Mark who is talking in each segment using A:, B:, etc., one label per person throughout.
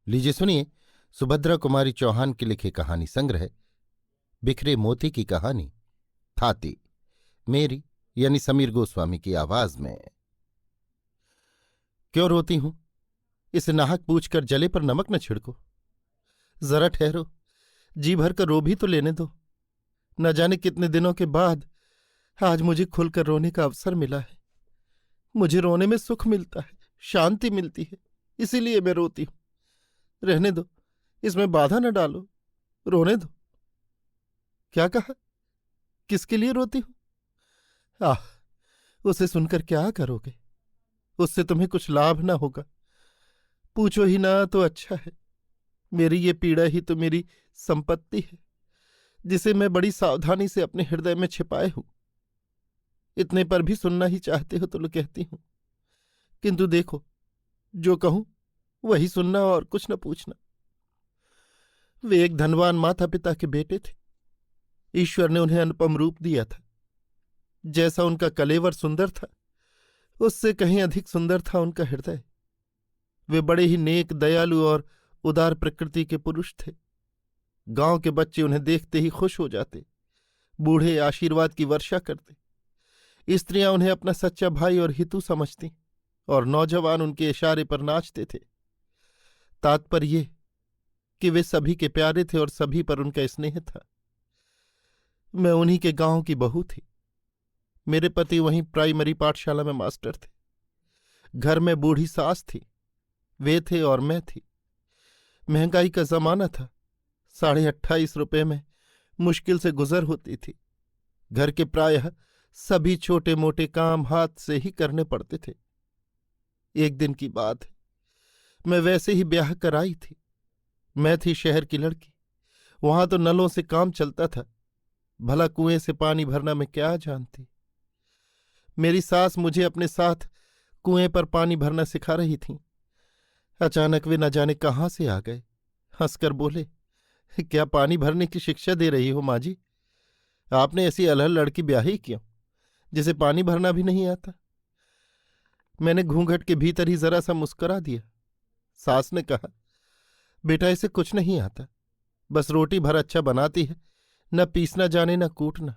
A: लीजिए सुनिए सुभद्रा कुमारी चौहान के लिखे कहानी संग्रह बिखरे मोती की कहानी थाती, मेरी यानी समीर गोस्वामी की आवाज में। क्यों रोती हूं? इस नाहक पूछकर जले पर नमक न छिड़को। जरा ठहरो, जी भर कर रो भी तो लेने दो। न जाने कितने दिनों के बाद आज मुझे खुलकर रोने का अवसर मिला है। मुझे रोने में सुख मिलता है, शांति मिलती है, इसीलिए मैं रोती हूं। रहने दो, इसमें बाधा न डालो, रोने दो। क्या कहा? किसके लिए रोती हूं? आह, उसे सुनकर क्या करोगे? उससे तुम्हें कुछ लाभ ना होगा। पूछो ही ना तो अच्छा है। मेरी ये पीड़ा ही तो मेरी संपत्ति है, जिसे मैं बड़ी सावधानी से अपने हृदय में छिपाए हूं। इतने पर भी सुनना ही चाहते हो तो लो कहती हूं, किंतु देखो, जो कहूं वही सुनना और कुछ न पूछना। वे एक धनवान माता पिता के बेटे थे। ईश्वर ने उन्हें अनुपम रूप दिया था। जैसा उनका कलेवर सुंदर था, उससे कहीं अधिक सुंदर था उनका हृदय। वे बड़े ही नेक, दयालु और उदार प्रकृति के पुरुष थे। गांव के बच्चे उन्हें देखते ही खुश हो जाते, बूढ़े आशीर्वाद की वर्षा करते। स्त्रियां उन्हें अपना सच्चा भाई और हितू समझती, और नौजवान उनके इशारे पर नाचते थे। तात्पर्य ये कि वे सभी के प्यारे थे और सभी पर उनका स्नेह था। मैं उन्हीं के गांव की बहू थी। मेरे पति वहीं प्राइमरी पाठशाला में मास्टर थे। घर में बूढ़ी सास थी, वे थे और मैं थी। महंगाई का जमाना था। 28.5 रुपये में मुश्किल से गुजर होती थी। घर के प्रायः सभी छोटे मोटे काम हाथ से ही करने पड़ते थे। एक दिन की बात है, मैं वैसे ही ब्याह कराई थी। मैं थी शहर की लड़की। वहां तो नलों से काम चलता था, भला कुएं से पानी भरना मैं क्या जानती। मेरी सास मुझे अपने साथ कुएं पर पानी भरना सिखा रही थीं। अचानक वे न जाने कहाँ से आ गए। हंसकर बोले, क्या पानी भरने की शिक्षा दे रही हो माँ जी? आपने ऐसी अलहड़ लड़की ब्याही क्यों, जिसे पानी भरना भी नहीं आता? मैंने घूंघट के भीतर ही जरा सा मुस्कुरा दिया। सास ने कहा, बेटा इसे कुछ नहीं आता, बस रोटी भर अच्छा बनाती है, न पीसना जाने न कूटना।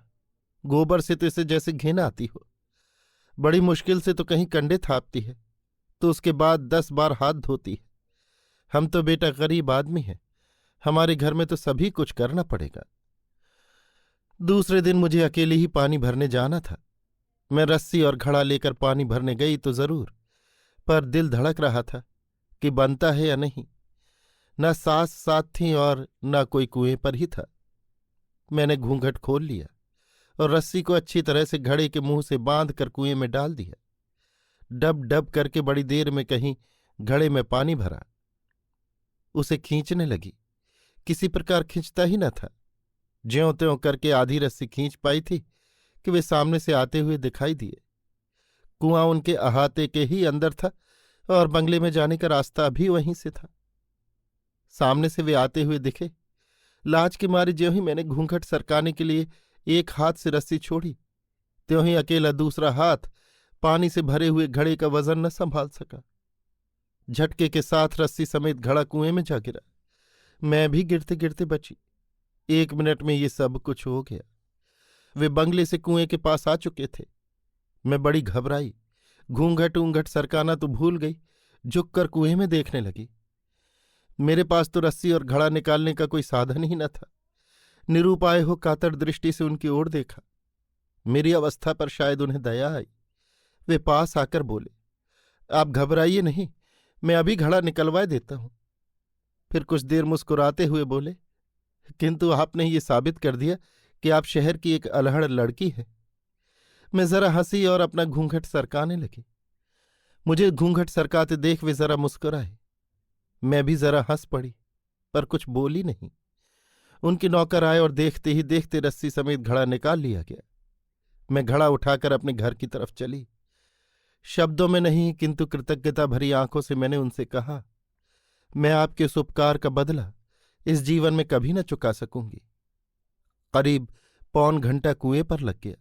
A: गोबर से तो इसे जैसे घिन आती हो। बड़ी मुश्किल से तो कहीं कंडे थापती है, तो उसके बाद 10 बार हाथ धोती है। हम तो बेटा गरीब आदमी हैं, हमारे घर में तो सभी कुछ करना पड़ेगा। दूसरे दिन मुझे अकेले ही पानी भरने जाना था। मैं रस्सी और घड़ा लेकर पानी भरने गई तो जरूर, पर दिल धड़क रहा था कि बनता है या नहीं। न सास साथ थी और न कोई कुएं पर ही था। मैंने घूंघट खोल लिया और रस्सी को अच्छी तरह से घड़े के मुंह से बांध कर कुएं में डाल दिया। डब डब करके बड़ी देर में कहीं घड़े में पानी भरा। उसे खींचने लगी, किसी प्रकार खींचता ही न था। ज्यों त्यों करके आधी रस्सी खींच पाई थी कि वे सामने से आते हुए दिखाई दिए। कुआं उनके अहाते के ही अंदर था और बंगले में जाने का रास्ता भी वहीं से था। सामने से वे आते हुए दिखे। लाज के मारे ज्यों ही मैंने घूंघट सरकाने के लिए एक हाथ से रस्सी छोड़ी, त्यों ही अकेला दूसरा हाथ पानी से भरे हुए घड़े का वजन न संभाल सका। झटके के साथ रस्सी समेत घड़ा कुएं में जा गिरा। मैं भी गिरते गिरते बची। 1 मिनट में ये सब कुछ हो गया। वे बंगले से कुएं के पास आ चुके थे। मैं बड़ी घबराई, घूंघट ऊंघट सरकाना तो भूल गई, झुककर कुएं में देखने लगी। मेरे पास तो रस्सी और घड़ा निकालने का कोई साधन ही न था। निरुपाय हो कातर दृष्टि से उनकी ओर देखा। मेरी अवस्था पर शायद उन्हें दया आई। वे पास आकर बोले, आप घबराइए नहीं, मैं अभी घड़ा निकलवा देता हूं। फिर कुछ देर मुस्कुराते हुए बोले, किंतु आपने ये साबित कर दिया कि आप शहर की एक अलहड़ लड़की है। मैं जरा हंसी और अपना घूंघट सरकाने लगी। मुझे घूंघट सरकाते देख वे जरा मुस्कुराए। मैं भी जरा हंस पड़ी, पर कुछ बोली नहीं। उनके नौकर आए और देखते ही देखते रस्सी समेत घड़ा निकाल लिया गया। मैं घड़ा उठाकर अपने घर की तरफ चली। शब्दों में नहीं किंतु कृतज्ञता भरी आंखों से मैंने उनसे कहा, मैं आपके उस उपकार का बदला इस जीवन में कभी न चुका सकूंगी। करीब 1.25 घंटा कुएं पर लग गया।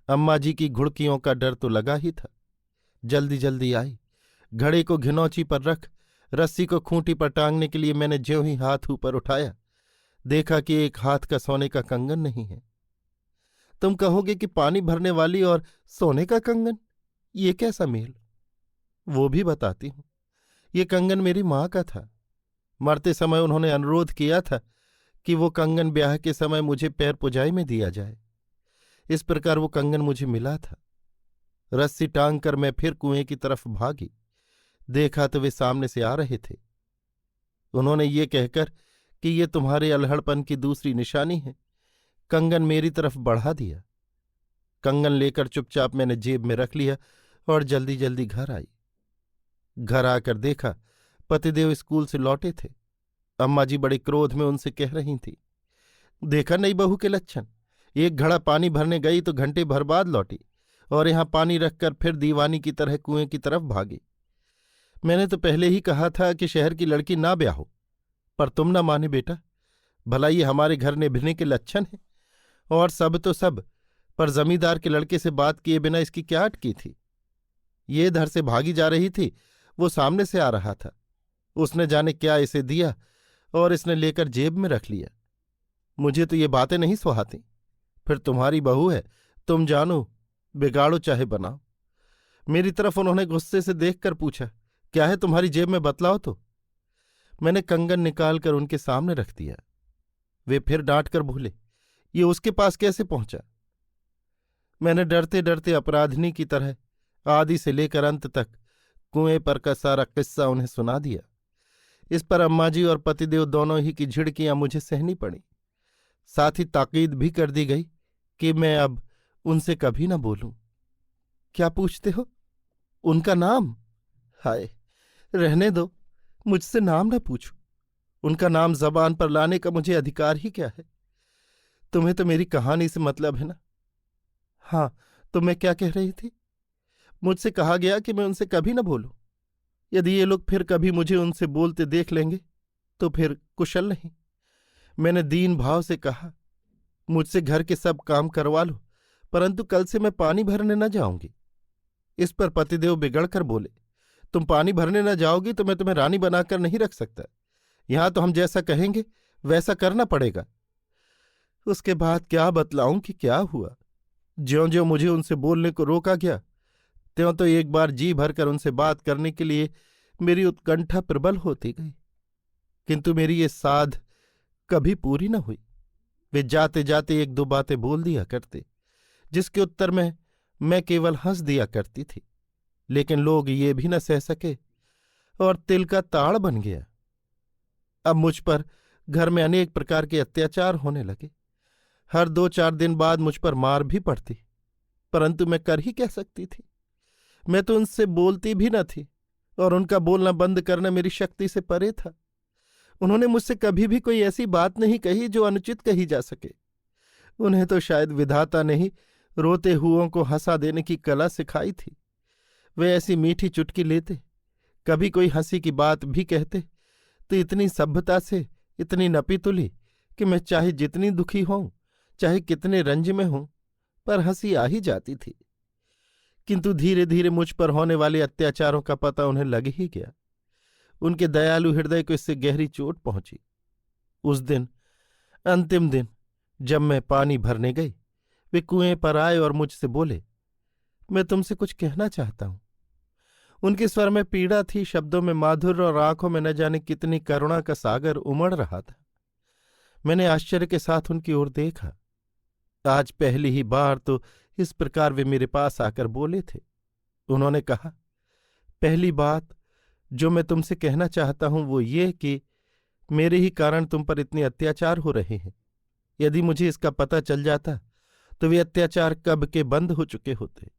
A: अम्मा जी की घुड़कियों का डर तो लगा ही था। जल्दी जल्दी आई, घड़े को घिनौची पर रख रस्सी को खूंटी पर टांगने के लिए मैंने ज्यों ही हाथ ऊपर उठाया, देखा कि एक हाथ का सोने का कंगन नहीं है। तुम कहोगे कि पानी भरने वाली और सोने का कंगन, ये कैसा मेल? वो भी बताती हूं। ये कंगन मेरी मां का था। मरते समय उन्होंने अनुरोध किया था कि वो कंगन ब्याह के समय मुझे पैर पुजाई में दिया जाए। इस प्रकार वो कंगन मुझे मिला था। रस्सी टांग कर मैं फिर कुएं की तरफ भागी। देखा तो वे सामने से आ रहे थे। उन्होंने ये कहकर कि ये तुम्हारे अल्हड़पन की दूसरी निशानी है, कंगन मेरी तरफ बढ़ा दिया। कंगन लेकर चुपचाप मैंने जेब में रख लिया और जल्दी जल्दी घर आई। घर आकर देखा पतिदेव स्कूल से लौटे थे। अम्मा जी बड़े क्रोध में उनसे कह रही थी, देखा नई बहू के लक्षण, एक घड़ा पानी भरने गई तो घंटे भर बाद लौटी और यहां पानी रखकर फिर दीवानी की तरह कुएं की तरफ भागी। मैंने तो पहले ही कहा था कि शहर की लड़की ना ब्याहो, पर तुम ना माने बेटा। भला ये हमारे घर निभने के लक्षण है? और सब तो सब, पर जमींदार के लड़के से बात किए बिना इसकी क्या अटकी थी? ये इधर से भागी जा रही थी, वो सामने से आ रहा था। उसने जाने क्या इसे दिया और इसने लेकर जेब में रख लिया। मुझे तो ये बातें नहीं सुहाती। फिर तुम्हारी बहू है, तुम जानो, बिगाड़ो चाहे बनाओ। मेरी तरफ उन्होंने गुस्से से देखकर पूछा, क्या है तुम्हारी जेब में, बतलाओ तो। मैंने कंगन निकालकर उनके सामने रख दिया। वे फिर डांट कर बोले, ये उसके पास कैसे पहुंचा? मैंने डरते डरते अपराधिनी की तरह आदि से लेकर अंत तक कुएं पर का सारा किस्सा उन्हें सुना दिया। इस पर अम्मा जी और पतिदेव दोनों ही की झिड़कियां मुझे सहनी पड़ी। साथ ही ताकीद भी कर दी गई कि मैं अब उनसे कभी न बोलूं। क्या पूछते हो? उनका नाम? हाय, रहने दो, मुझसे नाम न पूछो। उनका नाम जबान पर लाने का मुझे अधिकार ही क्या है? तुम्हें तो मेरी कहानी से मतलब है ना। हाँ, तो मैं क्या कह रही थी? मुझसे कहा गया कि मैं उनसे कभी न बोलूं। यदि ये लोग फिर कभी मुझे उनसे बोलते देख लेंगे तो फिर कुशल नहीं। मैंने दीन भाव से कहा, मुझसे घर के सब काम करवा लो, परंतु कल से मैं पानी भरने न जाऊंगी। इस पर पतिदेव बिगड़ कर बोले, तुम पानी भरने न जाओगी तो मैं तुम्हें रानी बनाकर नहीं रख सकता। यहां तो हम जैसा कहेंगे वैसा करना पड़ेगा। उसके बाद क्या बतलाऊं कि क्या हुआ। ज्यों ज्यों मुझे उनसे बोलने को रोका गया, त्यों तो एक बार जी भरकर उनसे बात करने के लिए मेरी उत्कंठा प्रबल होती गई, किंतु मेरी ये साध कभी पूरी न हुई। वे जाते जाते एक दो बातें बोल दिया करते, जिसके उत्तर में मैं केवल हंस दिया करती थी। लेकिन लोग ये भी न सह सके और तिल का ताड़ बन गया। अब मुझ पर घर में अनेक प्रकार के अत्याचार होने लगे। हर 2-4 दिन बाद मुझ पर मार भी पड़ती, परंतु मैं कर ही कह सकती थी। मैं तो उनसे बोलती भी न थी और उनका बोलना बंद करना मेरी शक्ति से परे था। उन्होंने मुझसे कभी भी कोई ऐसी बात नहीं कही जो अनुचित कही जा सके। उन्हें तो शायद विधाता ने ही रोते हुओं को हंसा देने की कला सिखाई थी। वे ऐसी मीठी चुटकी लेते, कभी कोई हंसी की बात भी कहते तो इतनी सभ्यता से, इतनी नपीतुली कि मैं चाहे जितनी दुखी होऊं, चाहे कितने रंज में हूं, पर हंसी आ ही जाती थी। किंतु धीरे धीरे मुझ पर होने वाले अत्याचारों का पता उन्हें लग ही गया। उनके दयालु हृदय को इससे गहरी चोट पहुंची। उस दिन, अंतिम दिन, जब मैं पानी भरने गई, वे कुएं पर आए और मुझसे बोले, मैं तुमसे कुछ कहना चाहता हूं। उनके स्वर में पीड़ा थी, शब्दों में माधुर्य और आंखों में न जाने कितनी करुणा का सागर उमड़ रहा था। मैंने आश्चर्य के साथ उनकी ओर देखा। आज पहली ही बार तो इस प्रकार वे मेरे पास आकर बोले थे। उन्होंने कहा, पहली बात जो मैं तुमसे कहना चाहता हूं वो ये कि मेरे ही कारण तुम पर इतने अत्याचार हो रहे हैं। यदि मुझे इसका पता चल जाता तो वे अत्याचार कब के बंद हो चुके होते।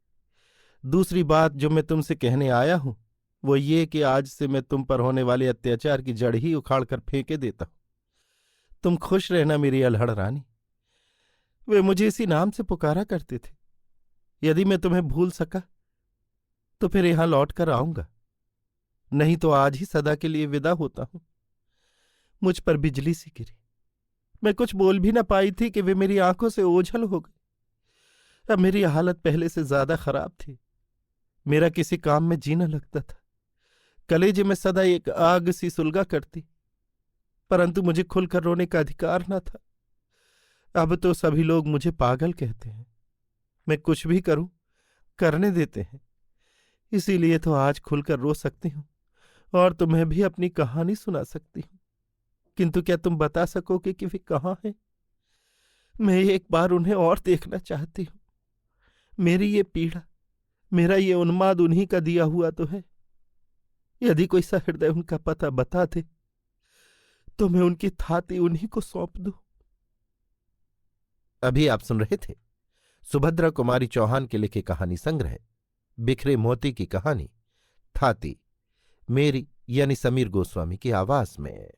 A: दूसरी बात जो मैं तुमसे कहने आया हूं वो ये कि आज से मैं तुम पर होने वाले अत्याचार की जड़ ही उखाड़ कर फेंके देता हूं। तुम खुश रहना मेरी अल्हड़ रानी। वे मुझे इसी नाम से पुकारा करते थे। यदि मैं तुम्हें भूल सका तो फिर यहां लौट कर आऊंगा, नहीं तो आज ही सदा के लिए विदा होता हूं। मुझ पर बिजली सी गिरी। मैं कुछ बोल भी न पाई थी कि वे मेरी आंखों से ओझल हो गई। अब मेरी हालत पहले से ज्यादा खराब थी। मेरा किसी काम में जी न लगता था। कलेजे में सदा एक आग सी सुलगा करती, परंतु मुझे खुलकर रोने का अधिकार न था। अब तो सभी लोग मुझे पागल कहते हैं। मैं कुछ भी करूं, करने देते हैं। इसीलिए तो आज खुलकर रो सकती हूं और तुम्हें भी अपनी कहानी सुना सकती हूं। किंतु क्या तुम बता सकोगे कि वे कहाँ हैं? मैं एक बार उन्हें और देखना चाहती हूं। मेरी ये पीड़ा, मेरा ये उन्माद उन्हीं का दिया हुआ तो है। यदि कोई सहृदय उनका पता बता दे तो मैं उनकी थाती उन्हीं को सौंप दूं।
B: अभी आप सुन रहे थे सुभद्रा कुमारी चौहान के लिखे कहानी संग्रह बिखरे मोती की कहानी थाती, मेरी यानी समीर गोस्वामी की आवाज में।